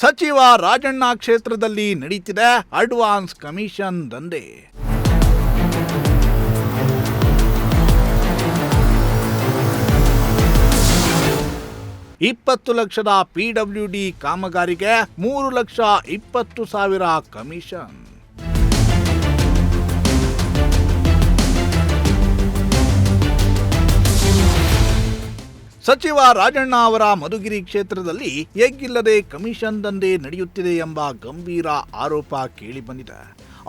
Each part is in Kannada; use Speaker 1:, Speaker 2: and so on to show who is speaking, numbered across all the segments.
Speaker 1: ಸಚಿವ ರಾಜಣ್ಣ ಕ್ಷೇತ್ರದಲ್ಲಿ ನಡೀತಿದೆ ಅಡ್ವಾನ್ಸ್ ಕಮಿಷನ್ ದಂಧೆ. $20 ಲಕ್ಷದ PWD ಕಾಮಗಾರಿಗೆ $3,20,000 ಕಮಿಷನ್. ಸಚಿವ ರಾಜಣ್ಣ ಅವರ ಮಧುಗಿರಿ ಕ್ಷೇತ್ರದಲ್ಲಿ ಎಗ್ಗಿಲ್ಲದೆ ಕಮಿಷನ್ ದಂಧೆ ನಡೆಯುತ್ತಿದೆ ಎಂಬ ಗಂಭೀರ ಆರೋಪ ಕೇಳಿಬಂದಿದೆ.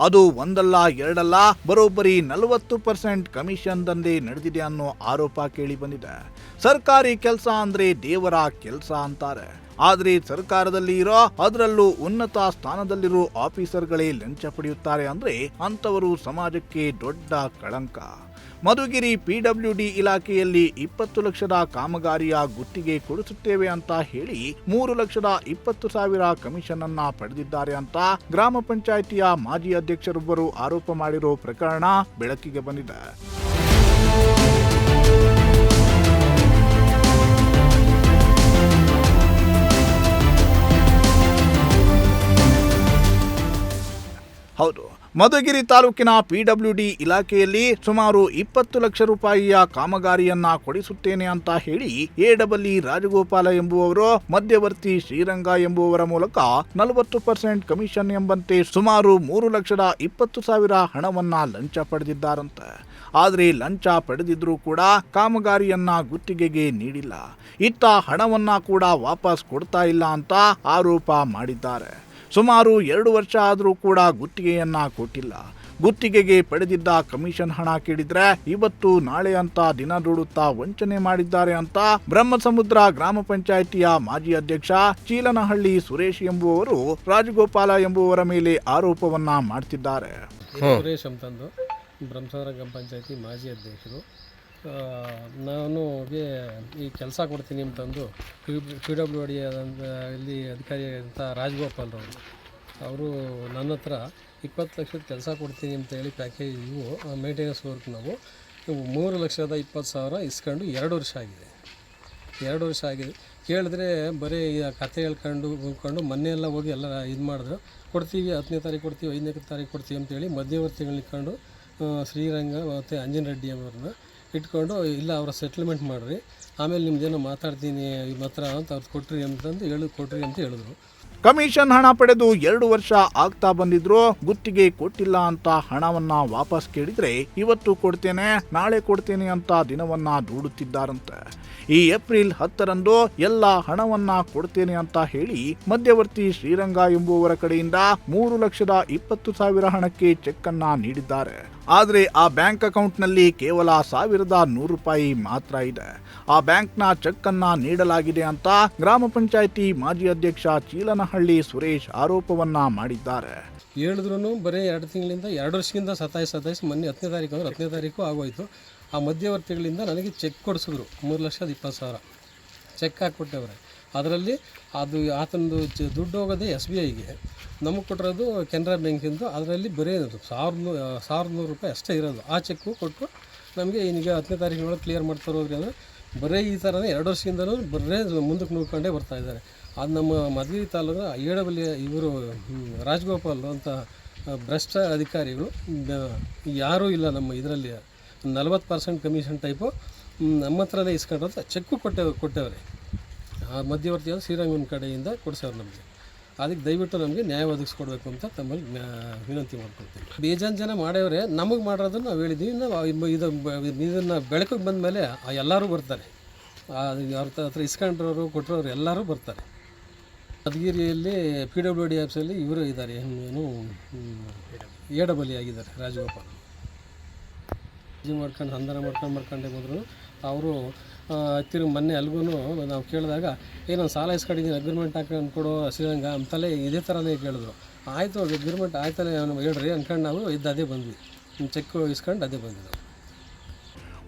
Speaker 1: ಅದು ಒಂದಲ್ಲ ಎರಡಲ್ಲ, ಬರೋಬ್ಬರಿ 40% ಕಮಿಷನ್ ದಂಧೆ ನಡೆದಿದೆ ಅನ್ನೋ ಆರೋಪ ಕೇಳಿಬಂದಿದೆ. ಸರ್ಕಾರಿ ಕೆಲಸ ಅಂದ್ರೆ ದೇವರ ಕೆಲಸ ಅಂತಾರೆ. ಆದರೆ ಸರ್ಕಾರದಲ್ಲಿ ಇರೋ, ಅದರಲ್ಲೂ ಉನ್ನತ ಸ್ಥಾನದಲ್ಲಿರೋ ಆಫೀಸರ್ಗಳೇ ಲಂಚ ಪಡೆಯುತ್ತಾರೆ ಅಂದ್ರೆ ಅಂತವರು ಸಮಾಜಕ್ಕೆ ದೊಡ್ಡ ಕಳಂಕ. ಮಧುಗಿರಿ PWD ಇಲಾಖೆಯಲ್ಲಿ 20 ಲಕ್ಷದ ಕಾಮಗಾರಿಯ ಗುತ್ತಿಗೆ ಕೊಡಿಸುತ್ತೇವೆ ಅಂತ ಹೇಳಿ $3,20,000 ಕಮಿಷನ್ ಅನ್ನ ಪಡೆದಿದ್ದಾರೆ ಅಂತ ಗ್ರಾಮ ಪಂಚಾಯಿತಿಯ ಮಾಜಿ ಅಧ್ಯಕ್ಷರೊಬ್ಬರು ಆರೋಪ ಮಾಡಿರೋ ಪ್ರಕರಣ ಬೆಳಕಿಗೆ ಬಂದಿದೆ. ಹೌದು, ಮಧುಗಿರಿ ತಾಲೂಕಿನ PWD ಇಲಾಖೆಯಲ್ಲಿ ಸುಮಾರು 20 ಲಕ್ಷ ರೂಪಾಯಿಯ ಕಾಮಗಾರಿಯನ್ನ ಕೊಡಿಸುತ್ತೇನೆ ಅಂತ ಹೇಳಿ ಎಡಬಲ್ಲಿ ರಾಜಗೋಪಾಲ ಎಂಬುವವರು ಮಧ್ಯವರ್ತಿ ಶ್ರೀರಂಗ ಎಂಬುವವರ ಮೂಲಕ 40% ಕಮಿಷನ್ ಎಂಬಂತೆ ಸುಮಾರು $3,20,000 ಹಣವನ್ನ ಲಂಚ ಪಡೆದಿದ್ದಾರಂತೆ. ಆದರೆ ಲಂಚ ಪಡೆದಿದ್ರೂ ಕೂಡ ಕಾಮಗಾರಿಯನ್ನ ಗುತ್ತಿಗೆಗೆ ನೀಡಿಲ್ಲ. ಇತ್ತ ಹಣವನ್ನ ಕೂಡ ವಾಪಸ್ ಕೊಡ್ತಾ ಇಲ್ಲ ಅಂತ ಆರೋಪ ಮಾಡಿದ್ದಾರೆ. ಸುಮಾರು 2 ವರ್ಷ ಆದರೂ ಕೂಡ ಗುತ್ತಿಗೆಯನ್ನ ಕೊಟ್ಟಿಲ್ಲ. ಗುತ್ತಿಗೆಗೆ ಪಡೆದಿದ್ದ ಕಮಿಷನ್ ಹಣ ಕೇಳಿದ್ರೆ ಇವತ್ತು ನಾಳೆ ಅಂತ ದಿನ ನೋಡುತ್ತಾ ವಂಚನೆ ಮಾಡಿದ್ದಾರೆ ಅಂತ ಬ್ರಹ್ಮಸಮುದ್ರ ಗ್ರಾಮ ಪಂಚಾಯಿತಿಯ ಮಾಜಿ ಅಧ್ಯಕ್ಷ ಚೀಲನಹಳ್ಳಿ ಸುರೇಶ್ ಎಂಬುವವರು ರಾಜಗೋಪಾಲ ಎಂಬುವರ ಮೇಲೆ ಆರೋಪವನ್ನ ಮಾಡ್ತಿದ್ದಾರೆ.
Speaker 2: ಸುರೇಶ್ ಅಂತಂದು ಬ್ರಹ್ಮಸಮುದ್ರ ಗ್ರಾಮ ಪಂಚಾಯಿತಿ ಮಾಜಿ ಅಧ್ಯಕ್ಷರು. ನಾನು ಈ ಕೆಲಸ ಕೊಡ್ತೀನಿ ಅಂತಂದು PWD ಇಲ್ಲಿ ಅಧಿಕಾರಿ ಅಂತ ರಾಜಗೋಪಾಲ್ರವರು ಅವರು ನನ್ನ ಹತ್ರ 20 ಲಕ್ಷದ ಕೆಲಸ ಕೊಡ್ತೀನಿ ಅಂತ ಹೇಳಿ ಪ್ಯಾಕೇಜ್ ಮೇಂಟೆನೆನ್ಸ್ ವರ್ಕ್ ನಾವು $3,20,000 ಇಸ್ಕೊಂಡು 2 ವರ್ಷ ಆಗಿದೆ. 2 ವರ್ಷ ಆಗಿದೆ. ಕೇಳಿದ್ರೆ ಬರೀ ಕತೆ ಹೇಳ್ಕೊಂಡು ಮೊನ್ನೆ ಎಲ್ಲ ಹೋಗಿ ಎಲ್ಲ ಇದು ಮಾಡಿದ್ರು. ಕೊಡ್ತೀವಿ 10ನೇ ತಾರೀಕು ಕೊಡ್ತೀವಿ, 5ನೇ ತಾರೀಕು ಕೊಡ್ತೀವಿ ಅಂತೇಳಿ ಮಧ್ಯವರ್ತಿಗಳನ್ನ ಇಟ್ಕೊಂಡು ಶ್ರೀರಂಗ ಮತ್ತು ಅಂಜನ್ ರೆಡ್ಡಿ ಅವರನ್ನ ಇಟ್ಕೊಂಡು ಇಲ್ಲ ಅವರ ಸೆಟ್ಲ್ಮೆಂಟ್ ಮಾಡಿರಿ, ಆಮೇಲೆ ನಿಮ್ದೇನೋ ಮಾತಾಡ್ತೀನಿ ಮಾತ್ರ ಅಂತ ಅವ್ರು ಕೊಟ್ರಿ ಅಂತ ಹೇಳಿದ್ರು.
Speaker 1: ಕಮಿಷನ್ ಹಣ ಪಡೆದು 2 ವರ್ಷ ಆಗ್ತಾ ಬಂದಿದ್ರು ಗುತ್ತಿಗೆ ಕೊಟ್ಟಿಲ್ಲ ಅಂತ ಹಣವನ್ನ ವಾಪಸ್ ಕೇಳಿದ್ರೆ ಇವತ್ತು ಕೊಡ್ತೇನೆ ನಾಳೆ ಕೊಡ್ತೇನೆ ಅಂತ ದಿನವನ್ನ ದೂಡುತ್ತಿದ್ದಾರಂತೆ. ಈ ಏಪ್ರಿಲ್ 10ರಂದು ಎಲ್ಲ ಹಣವನ್ನ ಕೊಡ್ತೇನೆ ಅಂತ ಹೇಳಿ ಮಧ್ಯವರ್ತಿ ಶ್ರೀರಂಗ ಎಂಬುವವರ ಕಡೆಯಿಂದ $3,20,000 ಹಣಕ್ಕೆ ಚೆಕ್ ಅನ್ನ ನೀಡಿದ್ದಾರೆ. ಆದರೆ ಆ ಬ್ಯಾಂಕ್ ಅಕೌಂಟ್ನಲ್ಲಿ ಕೇವಲ $1,100 ಮಾತ್ರ ಇದೆ. ಆ ಬ್ಯಾಂಕ್ನ ಚೆಕ್ ಅನ್ನ ನೀಡಲಾಗಿದೆ ಅಂತ ಗ್ರಾಮ ಪಂಚಾಯಿತಿ ಮಾಜಿ ಅಧ್ಯಕ್ಷ ಚೀಲನಹಳ್ಳಿ ಸುರೇಶ್ ಆರೋಪವನ್ನ ಮಾಡಿದ್ದಾರೆ.
Speaker 2: ಹೇಳಿದ್ರು ಬರೀ 2 ತಿಂಗಳಿಂದ 2 ವರ್ಷದಿಂದ ಸತಾಯಿಸಿ ಮೊನ್ನೆ 10ನೇ ತಾರೀಕು ಅಂದ್ರೆ 10ನೇ ತಾರೀಕು ಆಗೋಯ್ತು. ಆ ಮಧ್ಯವರ್ತಿಗಳಿಂದ ನನಗೆ ಚೆಕ್ ಕೊಡಿಸಿದ್ರು $3,20,000 ಚೆಕ್ ಹಾಕ್ಕೊಟ್ಟವ್ರೆ. ಅದರಲ್ಲಿ ಅದು ಆತನದು ದುಡ್ಡು ಹೋಗೋದೇ SBIಗೆ, ನಮಗೆ ಕೊಟ್ಟಿರೋದು ಕೆನರಾ ಬ್ಯಾಂಕಿಂದು. ಅದರಲ್ಲಿ ಬರೀ $1,100 ಅಷ್ಟೇ ಇರೋದು. ಆ ಚೆಕ್ಕು ಕೊಟ್ಟು ನಮಗೆ ಈಗ 10ನೇ ತಾರೀಕಿನೊಳಗೆ ಕ್ಲಿಯರ್ ಮಾಡ್ತಾರೆ ಹೋಗ್ರಿ ಅಂದರೆ ಬರೀ ಈ ಥರನೇ 2 ವರ್ಷದಿಂದಲೂ ಬರೀ ಮುಂದಕ್ಕೆ ನೋಡ್ಕೊಂಡೇ ಬರ್ತಾಯಿದ್ದಾರೆ. ಅದು ನಮ್ಮ ಮಧುಗಿರಿ ತಾಲೂಕು ಎಡಬಲ್ಲಿ ಇವರು ರಾಜಗೋಪಾಲ್ ಅಂತ ಭ್ರಷ್ಟ ಅಧಿಕಾರಿಗಳು ಯಾರೂ ಇಲ್ಲ ನಮ್ಮ ಇದರಲ್ಲಿ. 40% ಕಮಿಷನ್ ಟೈಪು ನಮ್ಮ ಹತ್ರನೇ ಇಸ್ಕೊಂಡ್ರೆ ಚೆಕ್ಕು ಕೊಟ್ಟವ್ರೆ. ಆ ಮಧ್ಯವರ್ತಿಯಾದ ಶ್ರೀರಂಗನ ಕಡೆಯಿಂದ ಕೊಡಿಸೋರು ನಮಗೆ. ಅದಕ್ಕೆ ದಯವಿಟ್ಟು ನಮಗೆ ನ್ಯಾಯ ಒದಗಿಸ್ಕೊಡ್ಬೇಕು ಅಂತ ತಮ್ಮಲ್ಲಿ ವಿನಂತಿ ಮಾಡ್ಕೊಳ್ತೀವಿ. ಬೇಜಾನ್ ಜನ ಮಾಡವ್ರೆ, ನಮಗೆ ಮಾಡೋದನ್ನು ನಾವು ಹೇಳಿದ್ದೀವಿ. ನಾವು ಇದನ್ನು ಬೆಳಕಿಗೆ ಬಂದ ಮೇಲೆ ಎಲ್ಲರೂ ಬರ್ತಾರೆ. ಅವ್ರ ಹತ್ರ ಇಸ್ಕೊಂಡ್ರವರು ಕೊಟ್ಟರವ್ರು ಎಲ್ಲರೂ ಬರ್ತಾರೆ. ಮಧುಗಿರಿಯಲ್ಲಿ PWD ಆಫೀಸಲ್ಲಿ ಇವರು ಇದ್ದಾರೆ, ಏನು ಎಡಬಲಿ ಆಗಿದ್ದಾರೆ ರಾಜಗೋಪಾಲ್. ಮಾಡ್ಕೊಂಡು ಸಂಧಾನ ಮಾಡ್ಕೊಂಡೇ ಬಂದರು ಅವರು. ತಿರುಗಿ ಮೊನ್ನೆ ಅಲ್ಗೂ ನಾವು ಕೇಳಿದಾಗ ಏನೊಂದು ಸಾಲ ಇಸ್ಕೊಂಡಿದ್ದೀನಿ ಅಗ್ರಿಮೆಂಟ್ ಹಾಕೊಂಡು ಕೊಡೋ ಶ್ರೀರಂಗ ಅಂತಲೇ ಇದೇ ಥರನೇ ಕೇಳಿದ್ರು. ಆಯಿತು ಅಗ್ರಿಮೆಂಟ್ ಆಯ್ತಲೇ ನಾವು ಹೇಳ್ರಿ ಅಂದ್ಕೊಂಡು ನಾವು ಅದೇ ಬಂದ್ವಿ, ಚೆಕ್ ಇಸ್ಕೊಂಡು ಅದೇ ಬಂದಿದ್ದು.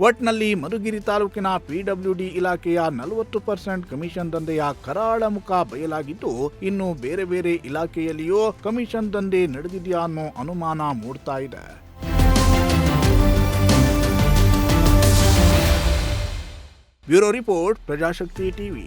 Speaker 1: ಒಟ್ನಲ್ಲಿ ಮಧುಗಿರಿ ತಾಲೂಕಿನ PWD ಇಲಾಖೆಯ 40% ಕಮಿಷನ್ ದಂಧೆಯ ಕರಾಳ ಮುಖ ಬಯಲಾಗಿದ್ದು, ಇನ್ನು ಬೇರೆ ಬೇರೆ ಇಲಾಖೆಯಲ್ಲಿಯೂ ಕಮಿಷನ್ ದಂಧೆ ನಡೆದಿದೆಯಾ ಅನ್ನೋ ಅನುಮಾನ ಮೂಡ್ತಾ ಇದೆ. Bureau report, Prajashakti TV.